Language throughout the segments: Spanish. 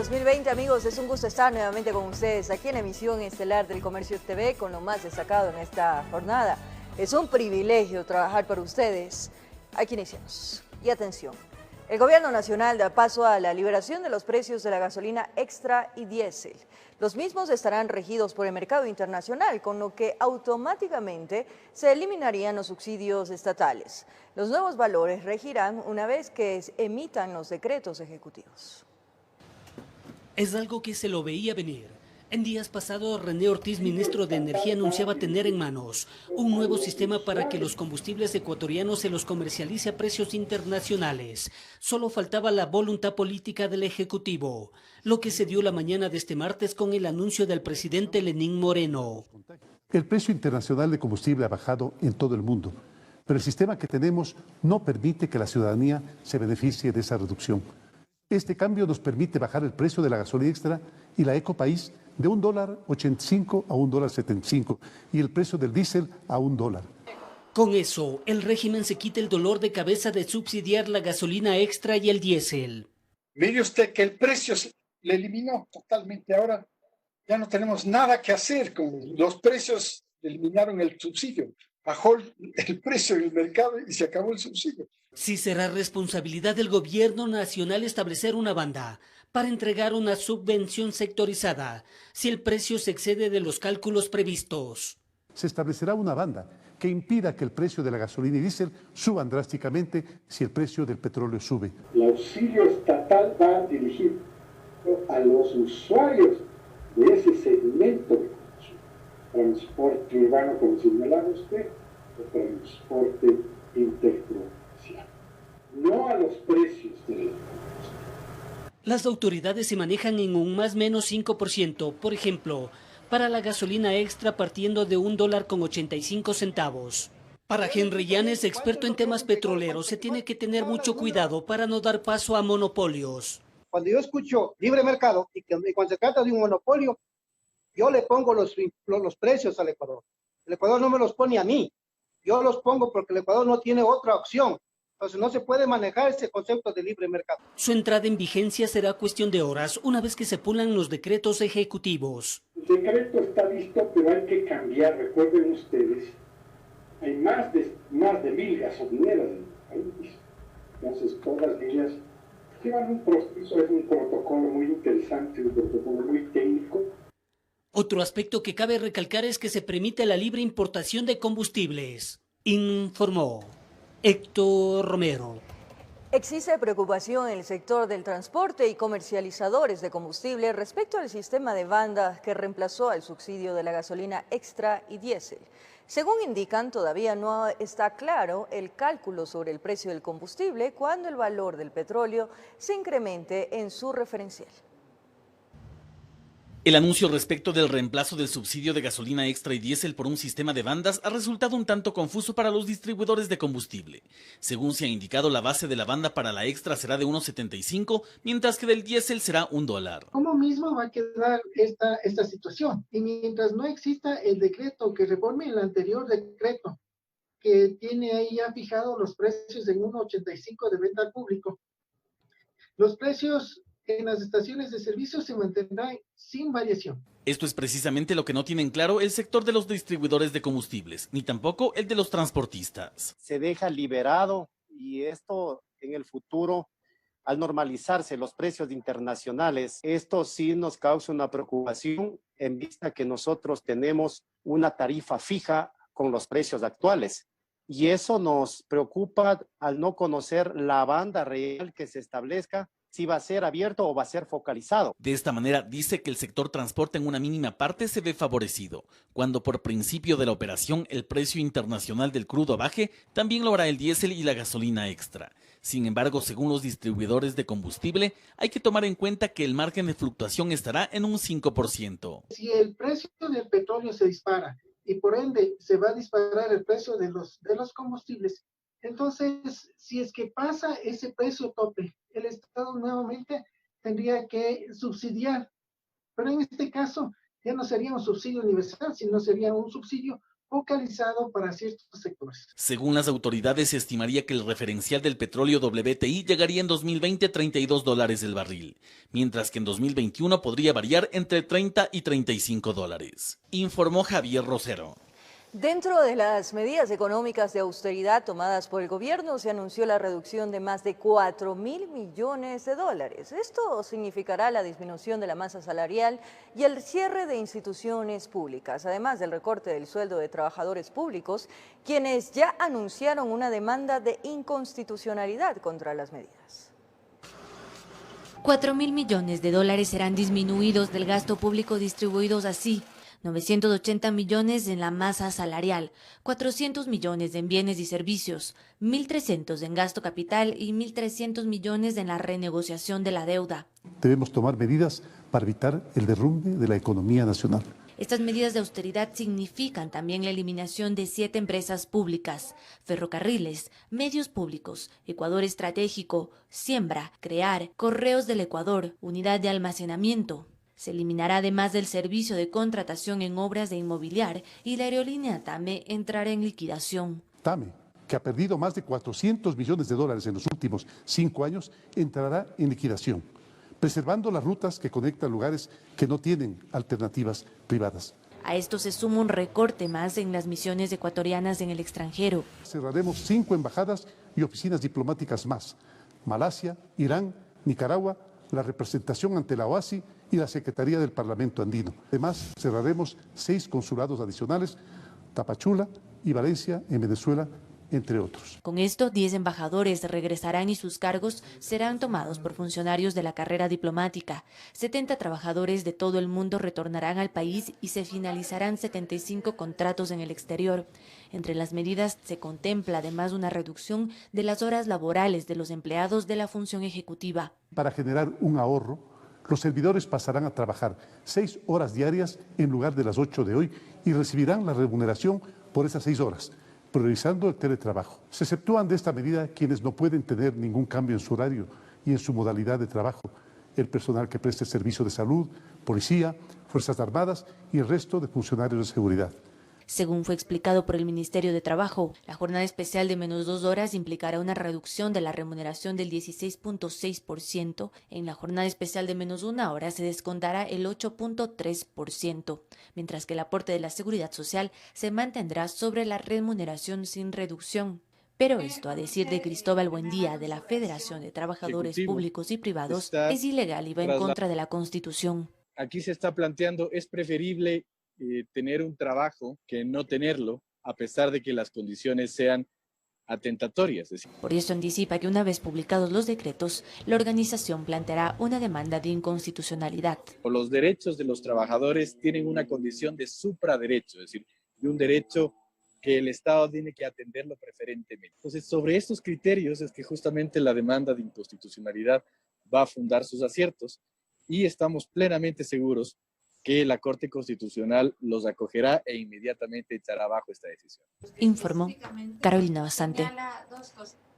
2020, amigos, es un gusto estar nuevamente con ustedes aquí en emisión estelar del Comercio TV con lo más destacado en esta jornada. Es un privilegio trabajar para ustedes. Aquí iniciamos. Y atención, el Gobierno Nacional da paso a la liberación de los precios de la gasolina extra y diésel. Los mismos estarán regidos por el mercado internacional, con lo que automáticamente se eliminarían los subsidios estatales. Los nuevos valores regirán una vez que emitan los decretos ejecutivos. Es algo que se lo veía venir. En días pasados, René Ortiz, ministro de Energía, anunciaba tener en manos un nuevo sistema para que los combustibles ecuatorianos se los comercialice a precios internacionales. Solo faltaba la voluntad política del Ejecutivo, lo que se dio la mañana de este martes con el anuncio del presidente Lenín Moreno. El precio internacional de combustible ha bajado en todo el mundo, pero el sistema que tenemos no permite que la ciudadanía se beneficie de esa reducción. Este cambio nos permite bajar el precio de la gasolina extra y la Ecopaís de $1.85 a $1.75 y el precio del diésel a $1. Con eso, el régimen se quita el dolor de cabeza de subsidiar la gasolina extra y el diésel. Mire usted que el precio le eliminó totalmente. Ahora ya no tenemos nada que hacer con los precios, eliminaron el subsidio. Bajó el precio del mercado y se acabó el subsidio. Sí será responsabilidad del gobierno nacional establecer una banda para entregar una subvención sectorizada si el precio se excede de los cálculos previstos. Se establecerá una banda que impida que el precio de la gasolina y diésel suban drásticamente si el precio del petróleo sube. El auxilio estatal va dirigido a los usuarios de ese segmento de consumo. Transporte urbano, como señalaba usted, o transporte interprovincial. No a los precios de la Las autoridades se manejan en un más o menos 5%, por ejemplo, para la gasolina extra partiendo de $1.85. Para Henry Llanes, experto en temas petroleros, se tiene que tener mucho cuidado para no dar paso a monopolios. Cuando yo escucho libre mercado y cuando se trata de un monopolio, yo le pongo los precios al Ecuador. El Ecuador no me los pone a mí. Yo los pongo porque el Ecuador no tiene otra opción. Entonces no se puede manejar ese concepto de libre mercado. Su entrada en vigencia será cuestión de horas una vez que se pulan los decretos ejecutivos. El decreto está listo, pero hay que cambiar. Recuerden ustedes, hay más de 1,000 gasolineras en el país. Entonces todas ellas llevan un proceso, es un protocolo muy interesante, un protocolo muy técnico. Otro aspecto que cabe recalcar es que se permite la libre importación de combustibles, informó Héctor Romero. Existe preocupación en el sector del transporte y comercializadores de combustible respecto al sistema de bandas que reemplazó al subsidio de la gasolina extra y diésel. Según indican, todavía no está claro el cálculo sobre el precio del combustible cuando el valor del petróleo se incremente en su referencial. El anuncio respecto del reemplazo del subsidio de gasolina extra y diésel por un sistema de bandas ha resultado un tanto confuso para los distribuidores de combustible. Según se ha indicado, la base de la banda para la extra será de $1.75, mientras que del diésel será $1. ¿Cómo mismo va a quedar esta situación? Y mientras no exista el decreto que reforme el anterior decreto, que tiene ahí ya fijado los precios en 1.85 de venta al público, los precios en las estaciones de servicio se mantendrán sin variación. Esto es precisamente lo que no tienen claro el sector de los distribuidores de combustibles, ni tampoco el de los transportistas. Se deja liberado y esto en el futuro, al normalizarse los precios internacionales, esto sí nos causa una preocupación en vista que nosotros tenemos una tarifa fija con los precios actuales. Y eso nos preocupa al no conocer la banda real que se establezca, si va a ser abierto o va a ser focalizado. De esta manera, dice que el sector transporte en una mínima parte se ve favorecido. Cuando por principio de la operación el precio internacional del crudo baje, también lo hará el diésel y la gasolina extra. Sin embargo, según los distribuidores de combustible, hay que tomar en cuenta que el margen de fluctuación estará en un 5%. Si el precio del petróleo se dispara y por ende se va a disparar el precio de los combustibles, entonces, si es que pasa ese precio tope, el Estado nuevamente tendría que subsidiar. Pero en este caso ya no sería un subsidio universal, sino sería un subsidio focalizado para ciertos sectores. Según las autoridades, se estimaría que el referencial del petróleo WTI llegaría en 2020 a $32 el barril, mientras que en 2021 podría variar entre 30 y $35. Informó Javier Rosero. Dentro de las medidas económicas de austeridad tomadas por el gobierno, se anunció la reducción de más de 4.000 millones de dólares. Esto significará la disminución de la masa salarial y el cierre de instituciones públicas, además del recorte del sueldo de trabajadores públicos, quienes ya anunciaron una demanda de inconstitucionalidad contra las medidas. 4.000 millones de dólares serán disminuidos del gasto público distribuidos así: 980 millones en la masa salarial, 400 millones en bienes y servicios, 1.300 en gasto capital y 1.300 millones en la renegociación de la deuda. Debemos tomar medidas para evitar el derrumbe de la economía nacional. Estas medidas de austeridad significan también la eliminación de 7 empresas públicas: Ferrocarriles, Medios Públicos, Ecuador Estratégico, Siembra, Crear, Correos del Ecuador, Unidad de Almacenamiento. Se eliminará además del servicio de contratación en obras de inmobiliar y la aerolínea TAME entrará en liquidación. TAME, que ha perdido más de 400 millones de dólares en los últimos 5 años, entrará en liquidación, preservando las rutas que conectan lugares que no tienen alternativas privadas. A esto se suma un recorte más en las misiones ecuatorianas en el extranjero. Cerraremos 5 embajadas y oficinas diplomáticas más: Malasia, Irán, Nicaragua, la representación ante la OASI y la Secretaría del Parlamento Andino. Además, cerraremos 6 consulados adicionales: Tapachula y Valencia en Venezuela, entre otros. Con esto, 10 embajadores regresarán y sus cargos serán tomados por funcionarios de la carrera diplomática. 70 trabajadores de todo el mundo retornarán al país y se finalizarán 75 contratos en el exterior. Entre las medidas se contempla además una reducción de las horas laborales de los empleados de la función ejecutiva. Para generar un ahorro, los servidores pasarán a trabajar 6 horas diarias en lugar de las 8 de hoy y recibirán la remuneración por esas 6 horas, priorizando el teletrabajo. Se exceptúan de esta medida quienes no pueden tener ningún cambio en su horario y en su modalidad de trabajo: el personal que preste servicio de salud, policía, Fuerzas Armadas y el resto de funcionarios de seguridad. Según fue explicado por el Ministerio de Trabajo, la jornada especial de menos 2 horas implicará una reducción de la remuneración del 16.6%. En la jornada especial de menos 1 hora se descontará el 8.3%, mientras que el aporte de la Seguridad Social se mantendrá sobre la remuneración sin reducción. Pero esto, a decir de Cristóbal Buendía, de la Federación de Trabajadores Públicos y Privados, es ilegal y va en contra de la Constitución. Aquí se está planteando, es preferible tener un trabajo que no tenerlo, a pesar de que las condiciones sean atentatorias. Por eso anticipa que una vez publicados los decretos, la organización planteará una demanda de inconstitucionalidad. Los derechos de los trabajadores tienen una condición de supraderecho, es decir, de un derecho que el Estado tiene que atenderlo preferentemente. Entonces, sobre estos criterios es que justamente la demanda de inconstitucionalidad va a fundar sus aciertos y estamos plenamente seguros que la Corte Constitucional los acogerá e inmediatamente echará abajo esta decisión. Informó Carolina Basante.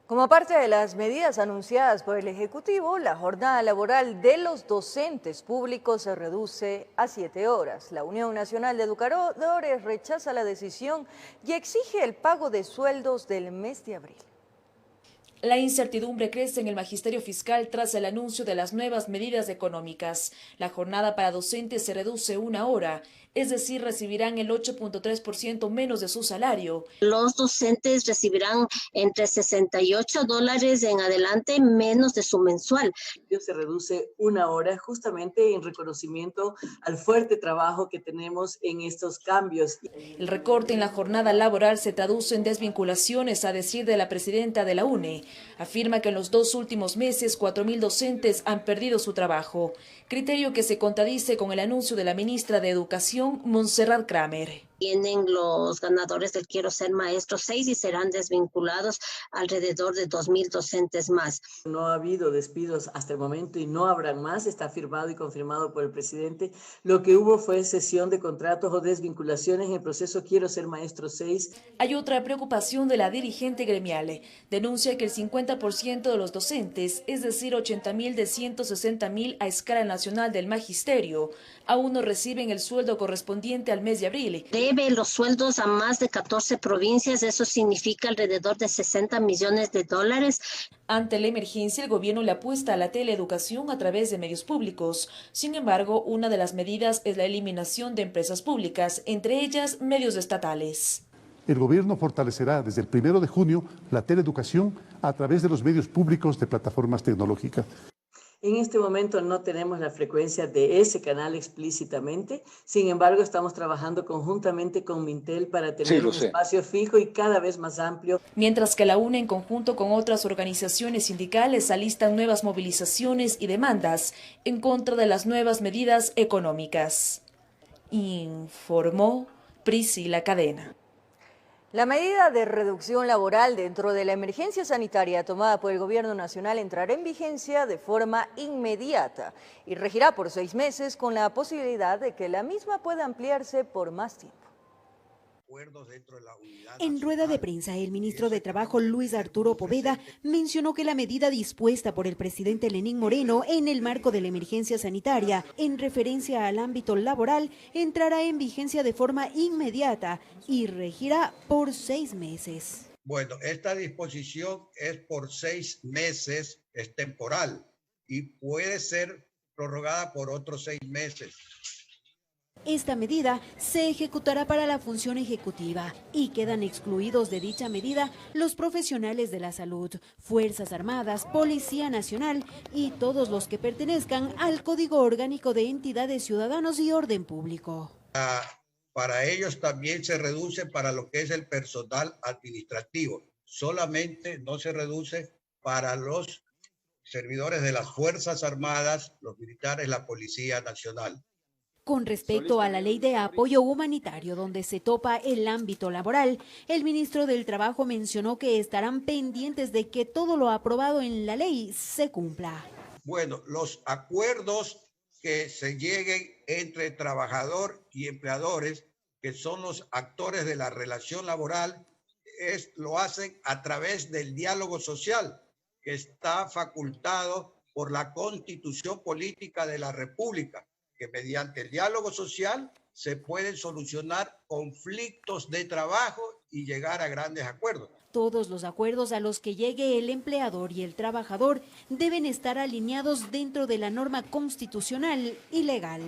Como parte de las medidas anunciadas por el Ejecutivo, la jornada laboral de los docentes públicos se reduce a 7 horas. La Unión Nacional de Educadores rechaza la decisión y exige el pago de sueldos del mes de abril. La incertidumbre crece en el magisterio fiscal tras el anuncio de las nuevas medidas económicas. La jornada para docentes se reduce 1 hora, es decir, recibirán el 8.3% menos de su salario. Los docentes recibirán entre $68 en adelante menos de su mensual. Se reduce 1 hora justamente en reconocimiento al fuerte trabajo que tenemos en estos cambios. El recorte en la jornada laboral se traduce en desvinculaciones, a decir de la presidenta de la UNE. Afirma que en los 2 últimos meses 4.000 docentes han perdido su trabajo, criterio que se contradice con el anuncio de la ministra de Educación, Montserrat Kramer. Tienen los ganadores del Quiero Ser Maestro 6 y serán desvinculados alrededor de 2.000 docentes más. No ha habido despidos hasta el momento y no habrán más, está firmado y confirmado por el presidente. Lo que hubo fue cesión de contratos o desvinculaciones en el proceso Quiero Ser Maestro 6. Hay otra preocupación de la dirigente gremial. Denuncia que el 50% de los docentes, es decir, 80.000 de 160.000 a escala nacional del magisterio, aún no reciben el sueldo correspondiente al mes de abril. De debe los sueldos a más de 14 provincias, eso significa alrededor de 60 millones de dólares. Ante la emergencia, el gobierno le apuesta a la teleeducación a través de medios públicos. Sin embargo, una de las medidas es la eliminación de empresas públicas, entre ellas medios estatales. El gobierno fortalecerá desde el 1 de junio la teleeducación a través de los medios públicos de plataformas tecnológicas. En este momento no tenemos la frecuencia de ese canal explícitamente, sin embargo estamos trabajando conjuntamente con Mintel para tener un espacio fijo y cada vez más amplio. Mientras que la UNE en conjunto con otras organizaciones sindicales alistan nuevas movilizaciones y demandas en contra de las nuevas medidas económicas. Informó Priscila Cadena. La medida de reducción laboral dentro de la emergencia sanitaria tomada por el Gobierno Nacional entrará en vigencia de forma inmediata y regirá por 6 meses con la posibilidad de que la misma pueda ampliarse por más tiempo. En rueda de prensa, el ministro de Trabajo, Luis Arturo Poveda, mencionó que la medida dispuesta por el presidente Lenín Moreno en el marco de la emergencia sanitaria, en referencia al ámbito laboral, entrará en vigencia de forma inmediata y regirá por 6 meses. Bueno, esta disposición es por 6 meses, es temporal y puede ser prorrogada por otros 6 meses. Esta medida se ejecutará para la función ejecutiva y quedan excluidos de dicha medida los profesionales de la salud, Fuerzas Armadas, Policía Nacional y todos los que pertenezcan al Código Orgánico de Entidades, Ciudadanos y Orden Público. Para ellos también se reduce para lo que es el personal administrativo. Solamente no se reduce para los servidores de las Fuerzas Armadas, los militares, la Policía Nacional. Con respecto a la ley de apoyo humanitario donde se topa el ámbito laboral, el ministro del Trabajo mencionó que estarán pendientes de que todo lo aprobado en la ley se cumpla. Bueno, los acuerdos que se lleguen entre trabajador y empleadores, que son los actores de la relación laboral, lo hacen a través del diálogo social, que está facultado por la Constitución Política de la República, que mediante el diálogo social se pueden solucionar conflictos de trabajo y llegar a grandes acuerdos. Todos los acuerdos a los que llegue el empleador y el trabajador deben estar alineados dentro de la norma constitucional y legal.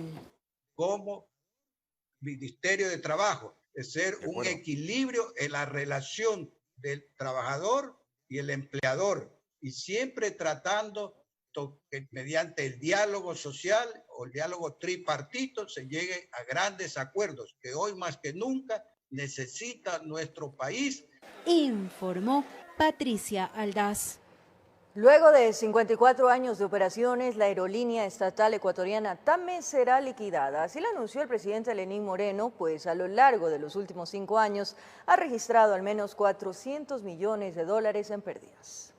Como Ministerio de Trabajo, es ser un equilibrio en la relación del trabajador y el empleador, y siempre tratando que mediante el diálogo social o el diálogo tripartito se llegue a grandes acuerdos que hoy más que nunca necesita nuestro país. Informó Patricia Aldaz. Luego de 54 años de operaciones, la aerolínea estatal ecuatoriana TAME será liquidada. Así lo anunció el presidente Lenín Moreno, pues a lo largo de los últimos 5 años ha registrado al menos 400 millones de dólares en pérdidas.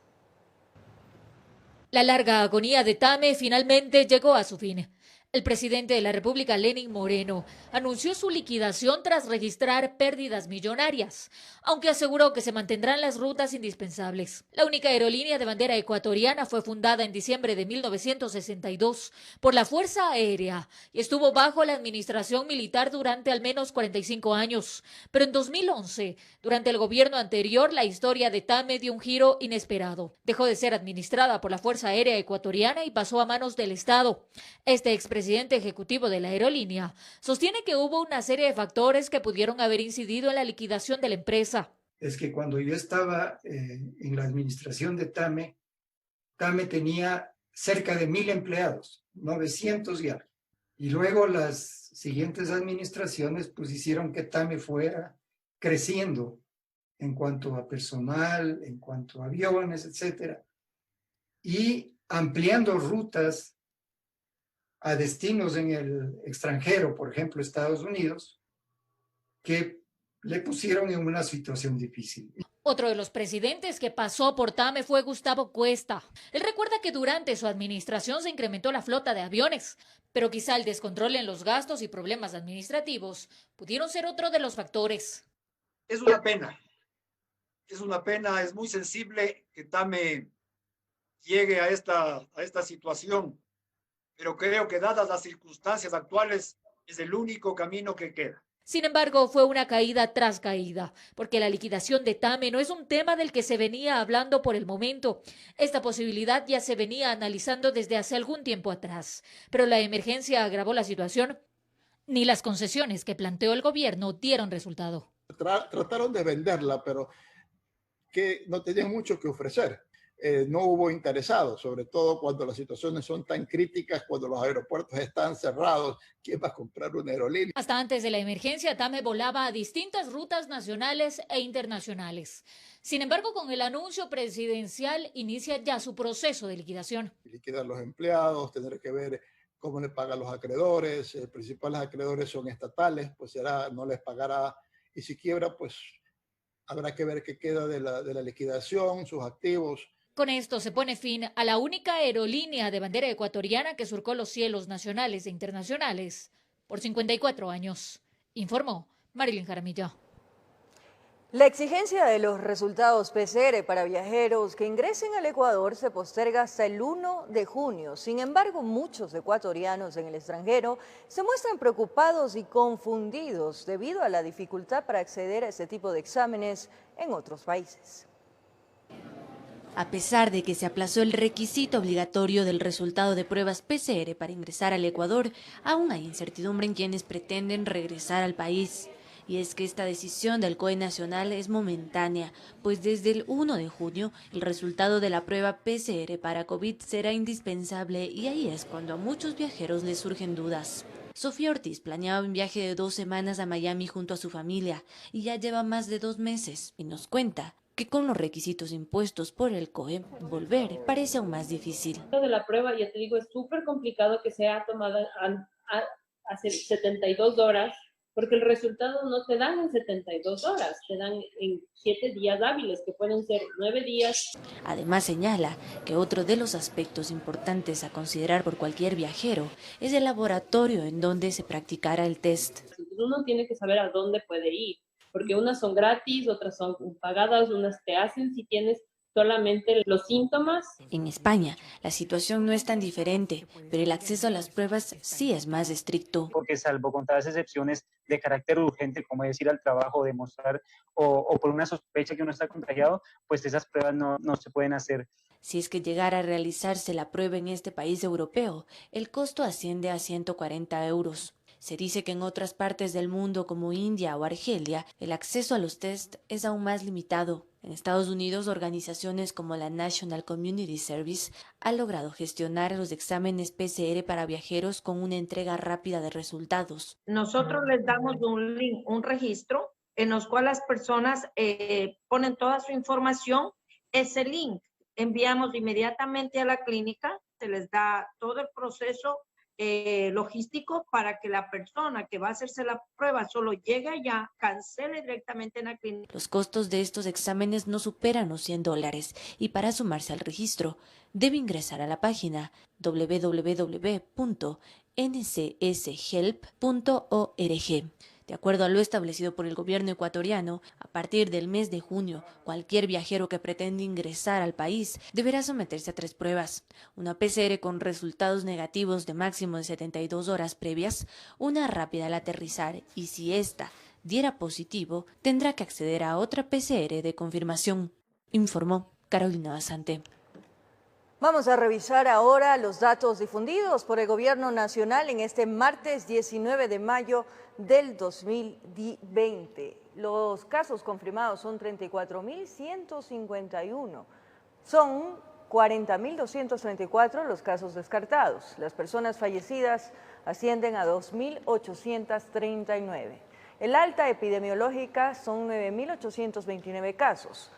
La larga agonía de TAME finalmente llegó a su fin. El presidente de la República, Lenín Moreno, anunció su liquidación tras registrar pérdidas millonarias, aunque aseguró que se mantendrán las rutas indispensables. La única aerolínea de bandera ecuatoriana fue fundada en diciembre de 1962 por la Fuerza Aérea y estuvo bajo la administración militar durante al menos 45 años. Pero en 2011, durante el gobierno anterior, la historia de TAME dio un giro inesperado. Dejó de ser administrada por la Fuerza Aérea ecuatoriana y pasó a manos del Estado. Este expresidente ejecutivo de la aerolínea sostiene que hubo una serie de factores que pudieron haber incidido en la liquidación de la empresa. Es que cuando yo estaba en la administración de TAME, TAME tenía cerca de 1,000 empleados, 900 ya. Y luego las siguientes administraciones pues hicieron que TAME fuera creciendo en cuanto a personal, en cuanto a aviones, etcétera, y ampliando rutas a destinos en el extranjero, por ejemplo, Estados Unidos, que le pusieron en una situación difícil. Otro de los presidentes que pasó por TAME fue Gustavo Cuesta. Él recuerda que durante su administración se incrementó la flota de aviones, pero quizá el descontrol en los gastos y problemas administrativos pudieron ser otro de los factores. Es una pena, es muy sensible que TAME llegue a esta situación. Pero creo que dadas las circunstancias actuales es el único camino que queda. Sin embargo, fue una caída tras caída, porque la liquidación de TAME no es un tema del que se venía hablando por el momento. Esta posibilidad ya se venía analizando desde hace algún tiempo atrás, pero la emergencia agravó la situación. Ni las concesiones que planteó el gobierno dieron resultado. Trataron de venderla, pero que no tenían mucho que ofrecer. No hubo interesados, sobre todo cuando las situaciones son tan críticas, cuando los aeropuertos están cerrados. ¿Quién va a comprar una aerolínea? Hasta antes de la emergencia, TAME volaba a distintas rutas nacionales e internacionales. Sin embargo, con el anuncio presidencial inicia ya su proceso de liquidación. Liquidar los empleados, tener que ver cómo le pagan los acreedores. Principales acreedores son estatales, pues no les pagará. Y si quiebra, pues habrá que ver qué queda de la liquidación, sus activos. Con esto se pone fin a la única aerolínea de bandera ecuatoriana que surcó los cielos nacionales e internacionales por 54 años, informó Marilyn Jaramillo. La exigencia de los resultados PCR para viajeros que ingresen al Ecuador se posterga hasta el 1 de junio. Sin embargo, muchos ecuatorianos en el extranjero se muestran preocupados y confundidos debido a la dificultad para acceder a este tipo de exámenes en otros países. A pesar de que se aplazó el requisito obligatorio del resultado de pruebas PCR para ingresar al Ecuador, aún hay incertidumbre en quienes pretenden regresar al país. Y es que esta decisión del COE Nacional es momentánea, pues desde el 1 de junio el resultado de la prueba PCR para COVID será indispensable y ahí es cuando a muchos viajeros les surgen dudas. Sofía Ortiz planeaba un viaje de 2 semanas a Miami junto a su familia y ya lleva más de 2 meses y nos cuenta que con los requisitos impuestos por el COE, volver parece aún más difícil. Lo de la prueba, ya te digo, es súper complicado que sea tomada hace 72 horas, porque el resultado no te dan en 72 horas, te dan en 7 días hábiles, que pueden ser 9 días. Además señala que otro de los aspectos importantes a considerar por cualquier viajero es el laboratorio en donde se practicará el test. Entonces uno tiene que saber a dónde puede ir, porque unas son gratis, otras son pagadas, unas te hacen si tienes solamente los síntomas. En España, la situación no es tan diferente, pero el acceso a las pruebas sí es más estricto. Porque salvo contadas excepciones de carácter urgente, como es ir al trabajo, demostrar, o por una sospecha que uno está contagiado, pues esas pruebas no se pueden hacer. Si es que llegara a realizarse la prueba en este país europeo, el costo asciende a 140 euros. Se dice que en otras partes del mundo como India o Argelia, el acceso a los test es aún más limitado. En Estados Unidos, organizaciones como la National Community Service han logrado gestionar los exámenes PCR para viajeros con una entrega rápida de resultados. Nosotros les damos un link, un registro, en los cuales las personas ponen toda su información. Ese link enviamos inmediatamente a la clínica, se les da todo el proceso logístico para que la persona que va a hacerse la prueba solo llegue allá, cancele directamente en la clínica. Los costos de estos exámenes no superan los $100 y para sumarse al registro debe ingresar a la página www.ncshelp.org. De acuerdo a lo establecido por el gobierno ecuatoriano, a partir del mes de junio, cualquier viajero que pretende ingresar al país deberá someterse a 3 pruebas: una PCR con resultados negativos de máximo de 72 horas previas, una rápida al aterrizar y si ésta diera positivo, tendrá que acceder a otra PCR de confirmación, informó Carolina Basante. Vamos a revisar ahora los datos difundidos por el Gobierno Nacional en este martes 19 de mayo del 2020. Los casos confirmados son 34.151. Son 40.234 los casos descartados. Las personas fallecidas ascienden a 2.839. El alta epidemiológica son 9.829 casos.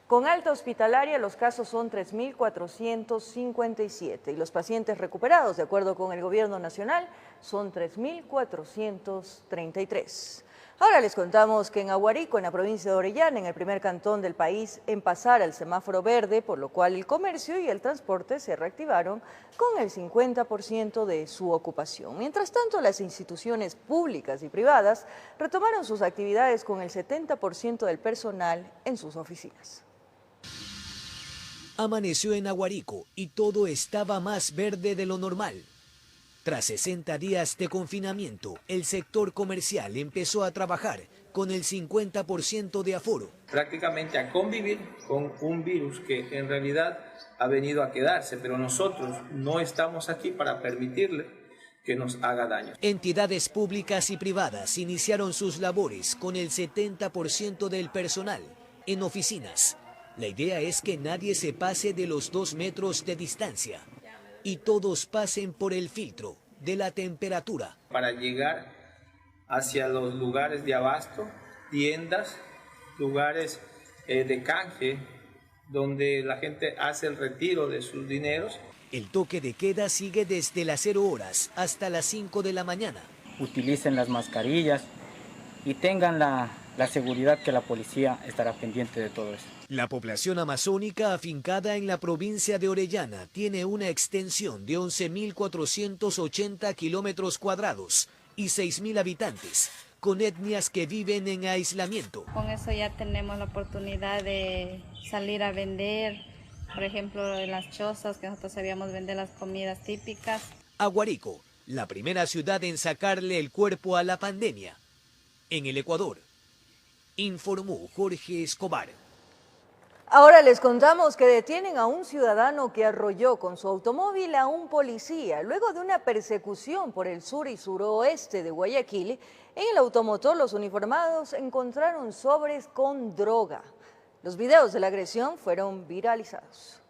Con alta hospitalaria los casos son 3.457 y los pacientes recuperados, de acuerdo con el Gobierno Nacional, son 3.433. Ahora les contamos que en Aguarico, en la provincia de Orellana, en el primer cantón del país en pasar al semáforo verde, por lo cual el comercio y el transporte se reactivaron con el 50% de su ocupación. Mientras tanto, las instituciones públicas y privadas retomaron sus actividades con el 70% del personal en sus oficinas. Amaneció en Aguarico y todo estaba más verde de lo normal. Tras 60 días de confinamiento, el sector comercial empezó a trabajar con el 50% de aforo. Prácticamente a convivir con un virus que en realidad ha venido a quedarse, pero nosotros no estamos aquí para permitirle que nos haga daño. Entidades públicas y privadas iniciaron sus labores con el 70% del personal en oficinas. La idea es que nadie se pase de los 2 metros de distancia y todos pasen por el filtro de la temperatura. Para llegar hacia los lugares de abasto, tiendas, lugares de canje, donde la gente hace el retiro de sus dineros. El toque de queda sigue desde las 0 horas hasta las 5 de la mañana. Utilicen las mascarillas y tengan la seguridad que la policía estará pendiente de todo eso. La población amazónica afincada en la provincia de Orellana tiene una extensión de 11.480 kilómetros cuadrados y 6.000 habitantes, con etnias que viven en aislamiento. Con eso ya tenemos la oportunidad de salir a vender, por ejemplo, en las chozas que nosotros sabíamos vender las comidas típicas. Aguarico, la primera ciudad en sacarle el cuerpo a la pandemia. En el Ecuador, informó Jorge Escobar. Ahora les contamos que detienen a un ciudadano que arrolló con su automóvil a un policía. Luego de una persecución por el sur y suroeste de Guayaquil, en el automotor los uniformados encontraron sobres con droga. Los videos de la agresión fueron viralizados.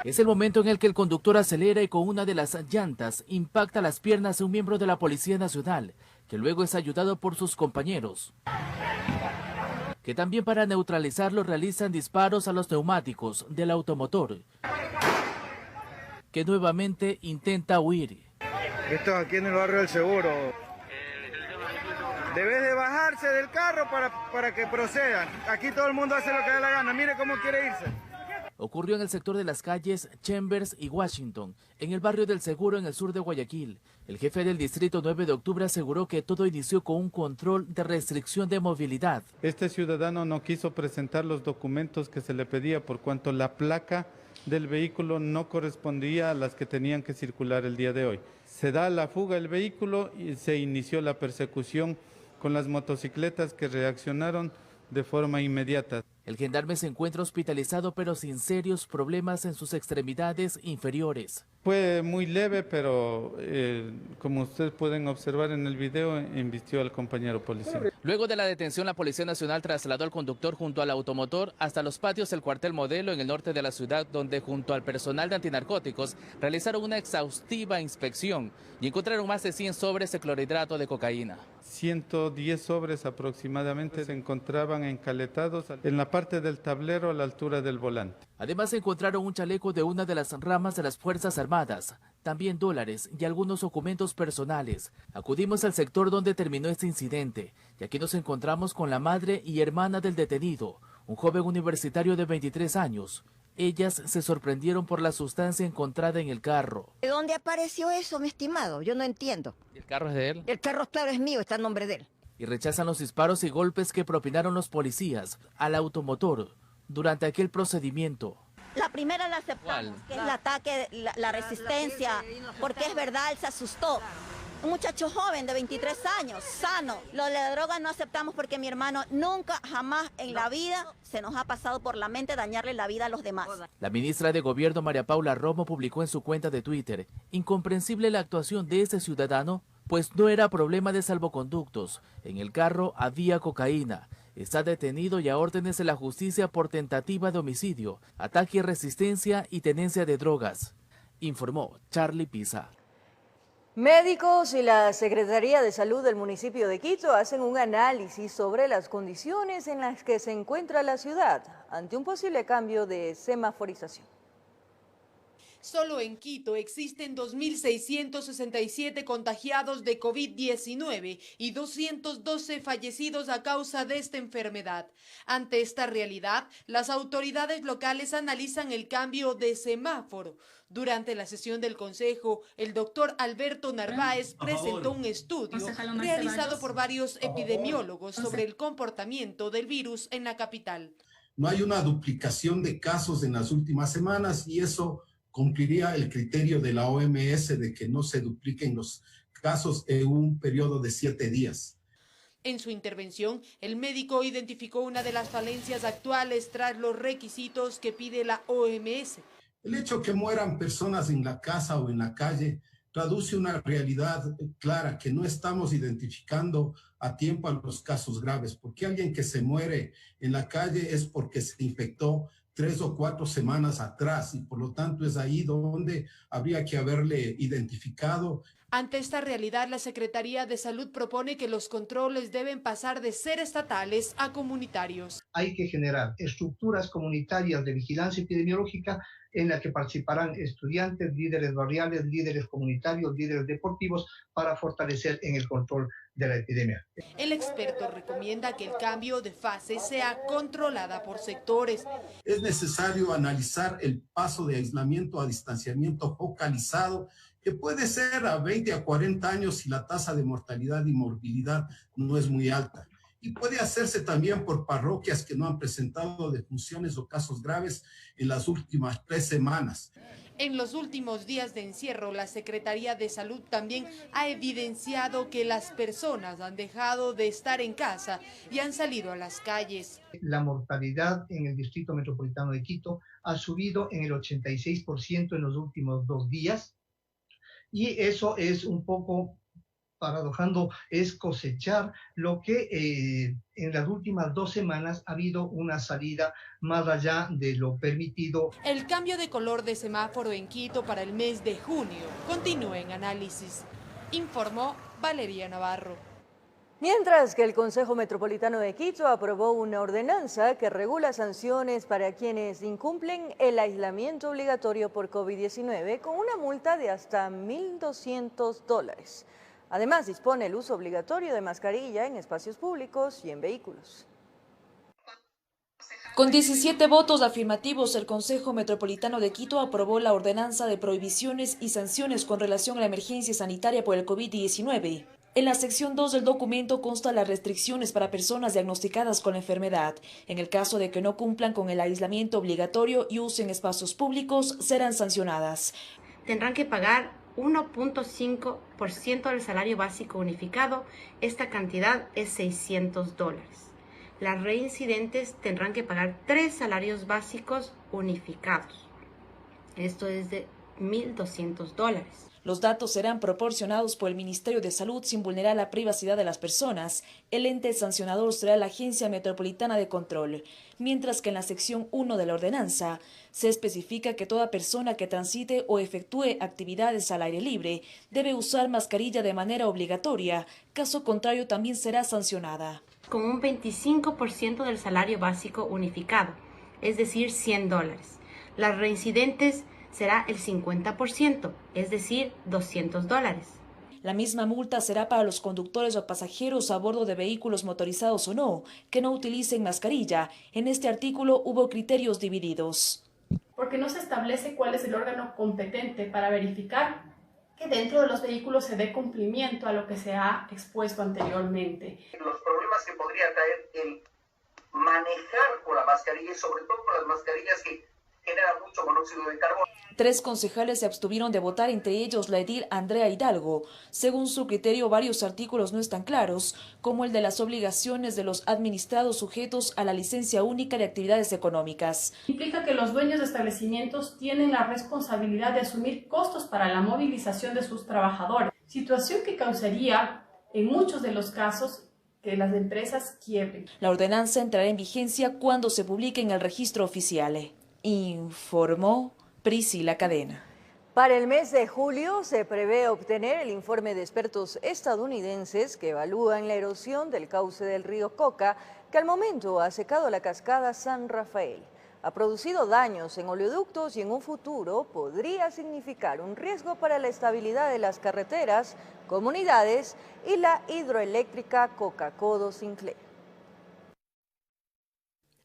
Es el momento en el que el conductor acelera y con una de las llantas impacta las piernas de un miembro de la Policía Nacional, que luego es ayudado por sus compañeros, que también para neutralizarlo realizan disparos a los neumáticos del automotor, que nuevamente intenta huir. Esto aquí en el barrio del Seguro. Debes de bajarse del carro para que procedan. Aquí todo el mundo hace lo que da la gana. Mire cómo quiere irse. Ocurrió en el sector de las calles Chambers y Washington, en el barrio del Seguro en el sur de Guayaquil. El jefe del distrito 9 de octubre aseguró que todo inició con un control de restricción de movilidad. Este ciudadano no quiso presentar los documentos que se le pedía por cuanto la placa del vehículo no correspondía a las que tenían que circular el día de hoy. Se da la fuga el vehículo y se inició la persecución con las motocicletas que reaccionaron de forma inmediata. El gendarme se encuentra hospitalizado pero sin serios problemas en sus extremidades inferiores. Fue muy leve, pero como ustedes pueden observar en el video, embistió al compañero policía. Luego de la detención, la Policía Nacional trasladó al conductor junto al automotor hasta los patios del cuartel Modelo en el norte de la ciudad, donde junto al personal de antinarcóticos realizaron una exhaustiva inspección y encontraron más de 100 sobres de clorhidrato de cocaína. 110 sobres aproximadamente se encontraban encaletados en la parte del tablero a la altura del volante. Además encontraron un chaleco de una de las ramas de las Fuerzas Armadas, también dólares y algunos documentos personales. Acudimos al sector donde terminó este incidente y aquí nos encontramos con la madre y hermana del detenido, un joven universitario de 23 años. Ellas se sorprendieron por la sustancia encontrada en el carro. ¿De dónde apareció eso, mi estimado? Yo no entiendo. ¿El carro es de él? El carro, claro, es mío, está en nombre de él. Y rechazan los disparos y golpes que propinaron los policías al automotor durante aquel procedimiento. La primera la aceptamos, que es el ataque, la resistencia, porque es verdad, él se asustó. Un muchacho joven de 23 años, sano. Lo de la droga no aceptamos porque mi hermano nunca, jamás en la vida se nos ha pasado por la mente dañarle la vida a los demás. La ministra de Gobierno, María Paula Romo, publicó en su cuenta de Twitter: incomprensible la actuación de este ciudadano, pues no era problema de salvoconductos. En el carro había cocaína. Está detenido y a órdenes de la justicia por tentativa de homicidio, ataque y resistencia y tenencia de drogas, informó Charlie Pisa. Médicos y la Secretaría de Salud del municipio de Quito hacen un análisis sobre las condiciones en las que se encuentra la ciudad ante un posible cambio de semaforización. Solo en Quito existen 2.667 contagiados de COVID-19 y 212 fallecidos a causa de esta enfermedad. Ante esta realidad, las autoridades locales analizan el cambio de semáforo. Durante la sesión del Consejo, el doctor Alberto Narváez presentó un estudio realizado por varios epidemiólogos sobre el comportamiento del virus en la capital. No hay una duplicación de casos en las últimas semanas y eso cumpliría el criterio de la OMS de que no se dupliquen los casos en un periodo de 7 días. En su intervención, el médico identificó una de las falencias actuales tras los requisitos que pide la OMS. El hecho que mueran personas en la casa o en la calle traduce una realidad clara, que no estamos identificando a tiempo a los casos graves, porque alguien que se muere en la calle es porque se infectó 3 o 4 semanas atrás, y por lo tanto es ahí donde habría que haberle identificado. Ante esta realidad, la Secretaría de Salud propone que los controles deben pasar de ser estatales a comunitarios. Hay que generar estructuras comunitarias de vigilancia epidemiológica en la que participarán estudiantes, líderes barriales, líderes comunitarios, líderes deportivos, para fortalecer en el control de la epidemia. El experto recomienda que el cambio de fase sea controlada por sectores. Es necesario analizar el paso de aislamiento a distanciamiento focalizado, que puede ser a 20 a 40 años si la tasa de mortalidad y morbilidad no es muy alta. Y puede hacerse también por parroquias que no han presentado defunciones o casos graves en las últimas 3 semanas. En los últimos días de encierro, la Secretaría de Salud también ha evidenciado que las personas han dejado de estar en casa y han salido a las calles. La mortalidad en el Distrito Metropolitano de Quito ha subido en el 86% en los últimos 2 días. Y eso es un poco paradojando, es cosechar lo que en las últimas 2 semanas ha habido una salida más allá de lo permitido. El cambio de color de semáforo en Quito para el mes de junio continúa en análisis, informó Valeria Navarro. Mientras que el Consejo Metropolitano de Quito aprobó una ordenanza que regula sanciones para quienes incumplen el aislamiento obligatorio por COVID-19 con una multa de hasta $1.200. Además, dispone el uso obligatorio de mascarilla en espacios públicos y en vehículos. Con 17 votos afirmativos, el Consejo Metropolitano de Quito aprobó la ordenanza de prohibiciones y sanciones con relación a la emergencia sanitaria por el COVID-19. En la sección 2 del documento constan las restricciones para personas diagnosticadas con la enfermedad. En el caso de que no cumplan con el aislamiento obligatorio y usen espacios públicos, serán sancionadas. Tendrán que pagar 1.5% del salario básico unificado. Esta cantidad es $600. Las reincidentes tendrán que pagar 3 salarios básicos unificados. Esto es de $1.200. Los datos serán proporcionados por el Ministerio de Salud sin vulnerar la privacidad de las personas. El ente sancionador será la Agencia Metropolitana de Control, mientras que en la sección 1 de la ordenanza se especifica que toda persona que transite o efectúe actividades al aire libre debe usar mascarilla de manera obligatoria, caso contrario también será sancionada. Con un 25% del salario básico unificado, es decir, $100. Las reincidentes será el 50%, es decir, $200. La misma multa será para los conductores o pasajeros a bordo de vehículos motorizados o no, que no utilicen mascarilla. En este artículo hubo criterios divididos. Porque no se establece cuál es el órgano competente para verificar que dentro de los vehículos se dé cumplimiento a lo que se ha expuesto anteriormente. Los problemas que podría traer el manejar con la mascarilla y sobre todo con las mascarillas que genera mucho monóxido de carbono. 3 concejales se abstuvieron de votar, entre ellos la edil Andrea Hidalgo. Según su criterio, varios artículos no están claros, como el de las obligaciones de los administrados sujetos a la licencia única de actividades económicas. Implica que los dueños de establecimientos tienen la responsabilidad de asumir costos para la movilización de sus trabajadores, situación que causaría, en muchos de los casos, que las empresas quiebren. La ordenanza entrará en vigencia cuando se publique en el registro oficial. Informó Priscila Cadena. Para el mes de julio se prevé obtener el informe de expertos estadounidenses que evalúan la erosión del cauce del río Coca, que al momento ha secado la cascada San Rafael. Ha producido daños en oleoductos y en un futuro podría significar un riesgo para la estabilidad de las carreteras, comunidades y la hidroeléctrica Coca-Codo Sinclair.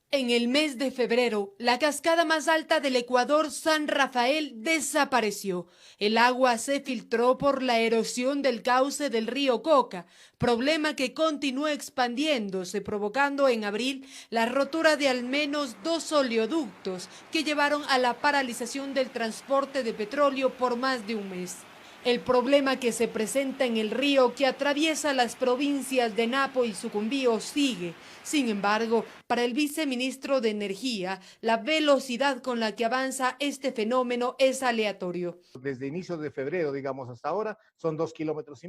En el mes de febrero, la cascada más alta del Ecuador, San Rafael, desapareció. El agua se filtró por la erosión del cauce del río Coca, problema que continuó expandiéndose, provocando en abril la rotura de al menos 2 oleoductos que llevaron a la paralización del transporte de petróleo por más de un mes. El problema que se presenta en el río que atraviesa las provincias de Napo y Sucumbío sigue. Sin embargo, para el viceministro de Energía, la velocidad con la que avanza este fenómeno es aleatorio. Desde inicios de febrero, digamos, hasta ahora, son 2,5 kilómetros.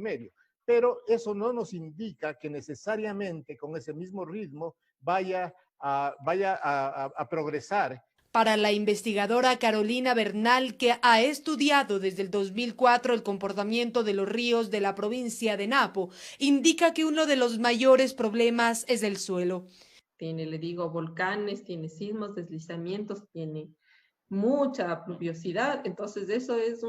Pero eso no nos indica que necesariamente con ese mismo ritmo vaya a progresar. Para la investigadora Carolina Bernal, que ha estudiado desde el 2004 el comportamiento de los ríos de la provincia de Napo, indica que uno de los mayores problemas es el suelo. Tiene, le digo, volcanes, tiene sismos, deslizamientos, tiene mucha pluviosidad, entonces eso es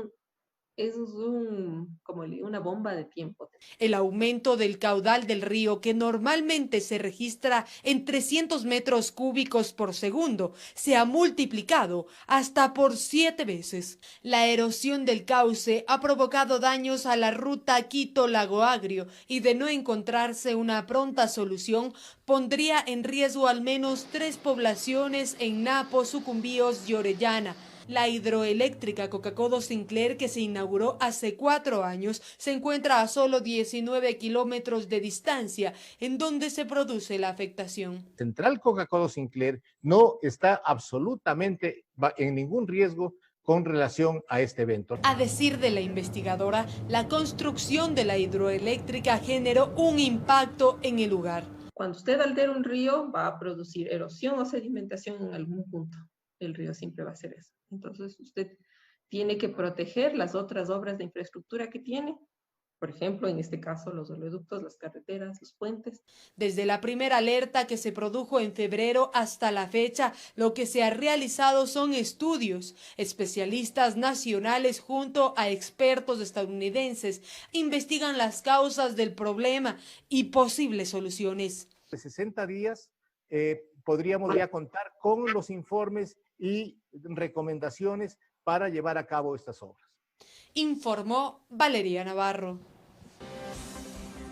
como una bomba de tiempo. El aumento del caudal del río, que normalmente se registra en 300 metros cúbicos por segundo, se ha multiplicado hasta por 7 veces. La erosión del cauce ha provocado daños a la ruta Quito-Lago Agrio y de no encontrarse una pronta solución, pondría en riesgo al menos 3 poblaciones en Napo, Sucumbíos y Orellana. La hidroeléctrica Coca-Codo Sinclair, que se inauguró hace 4 años, se encuentra a solo 19 kilómetros de distancia, en donde se produce la afectación. Central Coca-Codo Sinclair no está absolutamente en ningún riesgo con relación a este evento. A decir de la investigadora, la construcción de la hidroeléctrica generó un impacto en el lugar. Cuando usted altera un río, va a producir erosión o sedimentación en algún punto. El río siempre va a hacer eso. Entonces usted tiene que proteger las otras obras de infraestructura que tiene. Por ejemplo, en este caso, los oleoductos, las carreteras, los puentes. Desde la primera alerta que se produjo en febrero hasta la fecha, lo que se ha realizado son estudios. Especialistas nacionales junto a expertos estadounidenses investigan las causas del problema y posibles soluciones. De 60 días podríamos ya contar con los informes y recomendaciones para llevar a cabo estas obras. Informó Valeria Navarro.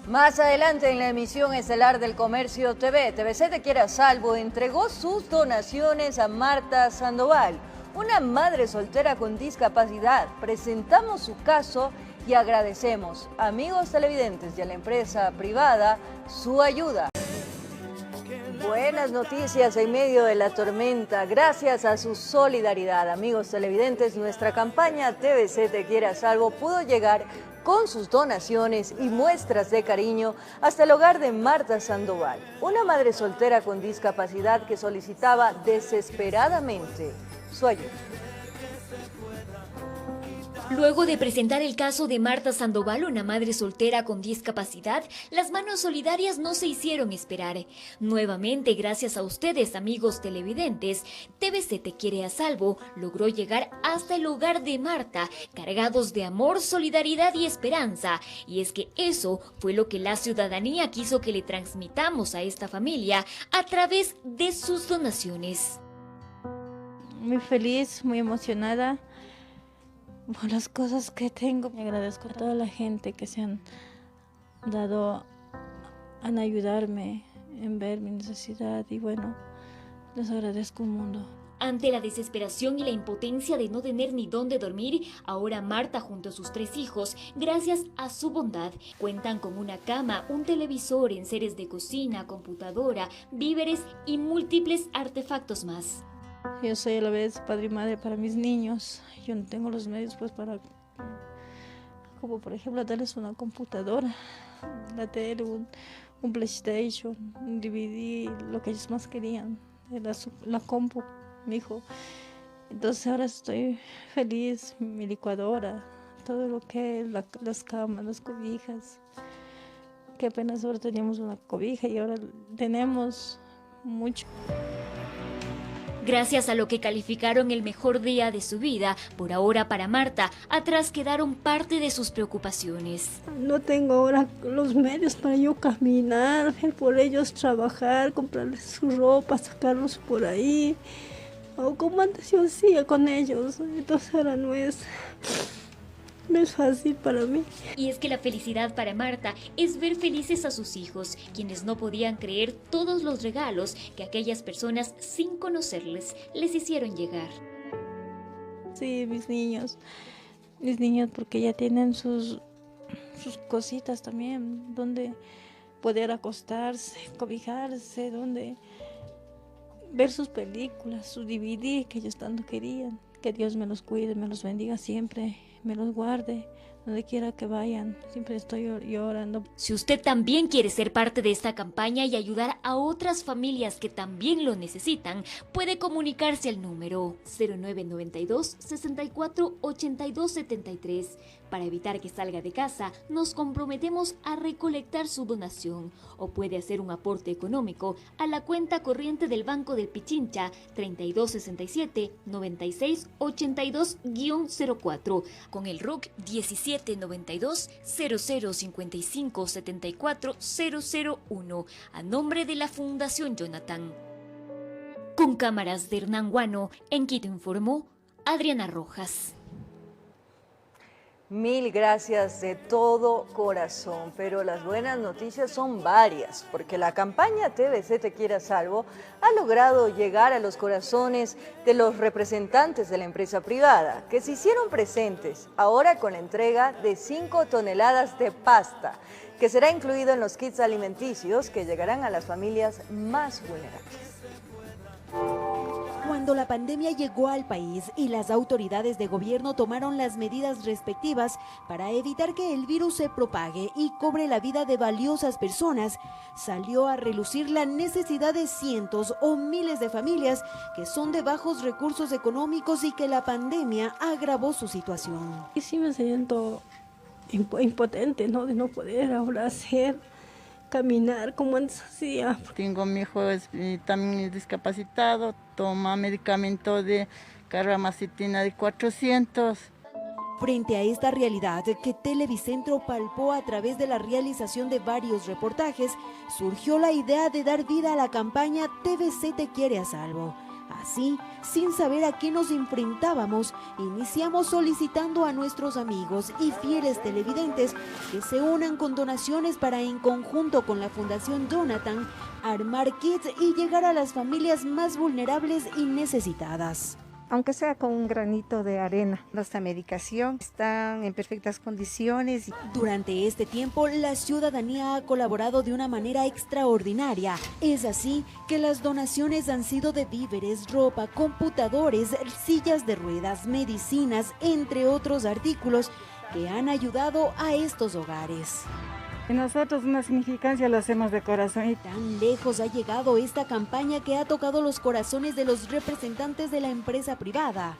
Más adelante en la emisión estelar del Comercio TV, TVC Te Quiere a Salvo entregó sus donaciones a Marta Sandoval, una madre soltera con discapacidad. Presentamos su caso y agradecemos, amigos televidentes y a la empresa privada, su ayuda. Buenas noticias en medio de la tormenta. Gracias a su solidaridad, amigos televidentes, nuestra campaña TVC Te Quiere a Salvo pudo llegar con sus donaciones y muestras de cariño hasta el hogar de Marta Sandoval, una madre soltera con discapacidad que solicitaba desesperadamente su ayuda. Luego de presentar el caso de Marta Sandoval, una madre soltera con discapacidad, las manos solidarias no se hicieron esperar. Nuevamente, gracias a ustedes, amigos televidentes, TVC Te Quiere a Salvo logró llegar hasta el hogar de Marta, cargados de amor, solidaridad y esperanza. Y es que eso fue lo que la ciudadanía quiso que le transmitamos a esta familia a través de sus donaciones. Muy feliz, muy emocionada por las cosas que tengo. Me agradezco a toda la gente que se han dado a ayudarme en ver mi necesidad y bueno, les agradezco un mundo. Ante la desesperación y la impotencia de no tener ni dónde dormir, ahora Marta junto a sus 3 hijos, gracias a su bondad, cuentan con una cama, un televisor, enseres de cocina, computadora, víveres y múltiples artefactos más. Yo soy a la vez padre y madre para mis niños. Yo no tengo los medios pues para, como por ejemplo, darles una computadora, la tele, un PlayStation, un DVD, lo que ellos más querían, la compu, mi hijo. Entonces ahora estoy feliz, mi licuadora, todo lo que es las camas, las cobijas, que apenas ahora teníamos una cobija y ahora tenemos mucho. Gracias a lo que calificaron el mejor día de su vida, por ahora para Marta, atrás quedaron parte de sus preocupaciones. No tengo ahora los medios para yo caminar, por ellos trabajar, comprarles su ropa, sacarlos por ahí. O como antes yo hacía con ellos, entonces ahora no es fácil para mí. Y es que la felicidad para Marta es ver felices a sus hijos, quienes no podían creer todos los regalos que aquellas personas sin conocerles les hicieron llegar. Sí, mis niños porque ya tienen sus cositas también, donde poder acostarse, cobijarse, donde ver sus películas, su DVD que ellos tanto querían. Que Dios me los cuide, me los bendiga siempre, me los guarde, donde quiera que vayan. Siempre estoy orando. Si usted también quiere ser parte de esta campaña y ayudar a otras familias que también lo necesitan, puede comunicarse al número 0992 64 82 73. Para evitar que salga de casa, nos comprometemos a recolectar su donación, o puede hacer un aporte económico a la cuenta corriente del Banco del Pichincha 3267 96 82-04 con el RUC 1792 0055 74 001 a nombre de la Fundación Jonathan. Con cámaras de Hernán Guano, en Quito informó Adriana Rojas. Mil gracias de todo corazón, pero las buenas noticias son varias, porque la campaña TVC Te Quiere a Salvo ha logrado llegar a los corazones de los representantes de la empresa privada, que se hicieron presentes ahora con la entrega de 5 toneladas de pasta, que será incluido en los kits alimenticios que llegarán a las familias más vulnerables. Cuando la pandemia llegó al país y las autoridades de gobierno tomaron las medidas respectivas para evitar que el virus se propague y cobre la vida de valiosas personas, salió a relucir la necesidad de cientos o miles de familias que son de bajos recursos económicos y que la pandemia agravó su situación. Y sí me siento impotente, ¿no? De no poder ahora caminar como antes hacía. Tengo mi hijo también discapacitado, toma medicamento de carbamacetina de 400. Frente a esta realidad que Televicentro palpó a través de la realización de varios reportajes, surgió la idea de dar vida a la campaña TVC Te Quiere a Salvo. Así, sin saber a qué nos enfrentábamos, iniciamos solicitando a nuestros amigos y fieles televidentes que se unan con donaciones para, en conjunto con la Fundación Jonathan, armar kits y llegar a las familias más vulnerables y necesitadas. Aunque sea con un granito de arena. Nuestra medicación está en perfectas condiciones. Durante este tiempo, la ciudadanía ha colaborado de una manera extraordinaria. Es así que las donaciones han sido de víveres, ropa, computadores, sillas de ruedas, medicinas, entre otros artículos que han ayudado a estos hogares. Y nosotros una significancia lo hacemos de corazón. Tan lejos ha llegado esta campaña que ha tocado los corazones de los representantes de la empresa privada.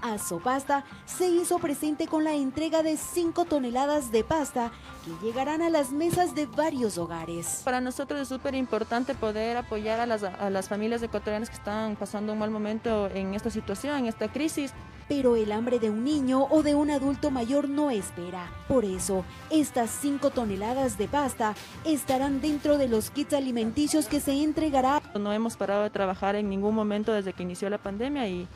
Azopasta se hizo presente con la entrega de 5 toneladas de pasta que llegarán a las mesas de varios hogares. Para nosotros es súper importante poder apoyar a las familias ecuatorianas que están pasando un mal momento en esta situación, en esta crisis. Pero el hambre de un niño o de un adulto mayor no espera. Por eso, estas 5 toneladas de pasta estarán dentro de los kits alimenticios que se entregará. No hemos parado de trabajar en ningún momento desde que inició la pandemia y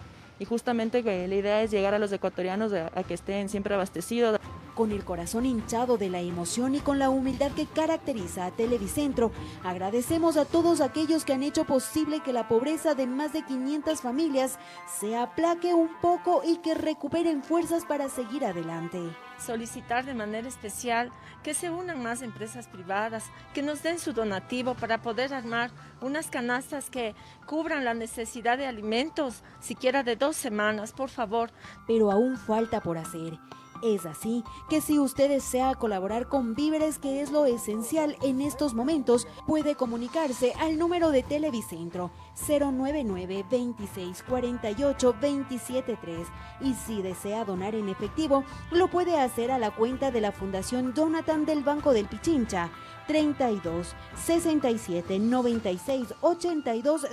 justamente la idea es llegar a los ecuatorianos a que estén siempre abastecidos. Con el corazón hinchado de la emoción y con la humildad que caracteriza a Televicentro, agradecemos a todos aquellos que han hecho posible que la pobreza de más de 500 familias se aplaque un poco y que recuperen fuerzas para seguir adelante. Solicitar de manera especial que se unan más empresas privadas, que nos den su donativo para poder armar unas canastas que cubran la necesidad de alimentos, siquiera de 2 semanas, por favor. Pero aún falta por hacer. Es así que si usted desea colaborar con víveres, que es lo esencial en estos momentos, puede comunicarse al número de Televicentro 099-2648-273. Y si desea donar en efectivo, lo puede hacer a la cuenta de la Fundación Jonathan del Banco del Pichincha, 32 67 96 82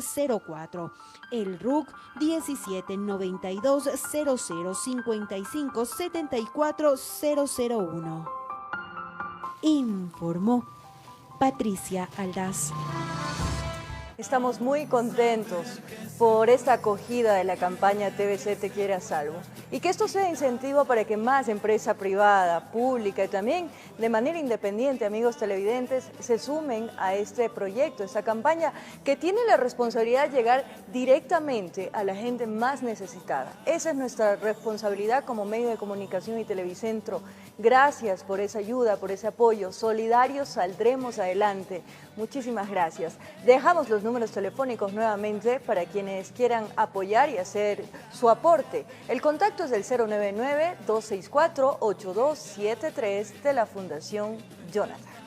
04. El RUC 17 92 00 55 74 001. Informó Patricia Aldaz. Estamos muy contentos por esta acogida de la campaña TVC Te Quiere a Salvo y que esto sea incentivo para que más empresa privada, pública y también de manera independiente, amigos televidentes, se sumen a este proyecto, esta campaña que tiene la responsabilidad de llegar directamente a la gente más necesitada. Esa es nuestra responsabilidad como medio de comunicación y Televicentro. Gracias por esa ayuda, por ese apoyo. Solidarios saldremos adelante. Muchísimas gracias. Dejamos los números telefónicos nuevamente para quienes quieran apoyar y hacer su aporte. El contacto es del 099-264-8273 de la Fundación Jonathan.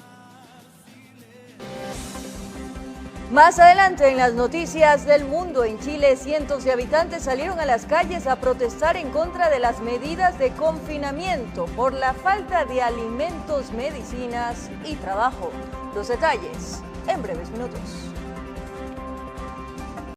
Más adelante en las noticias del mundo, en Chile, cientos de habitantes salieron a las calles a protestar en contra de las medidas de confinamiento por la falta de alimentos, medicinas y trabajo. Los detalles en breves minutos.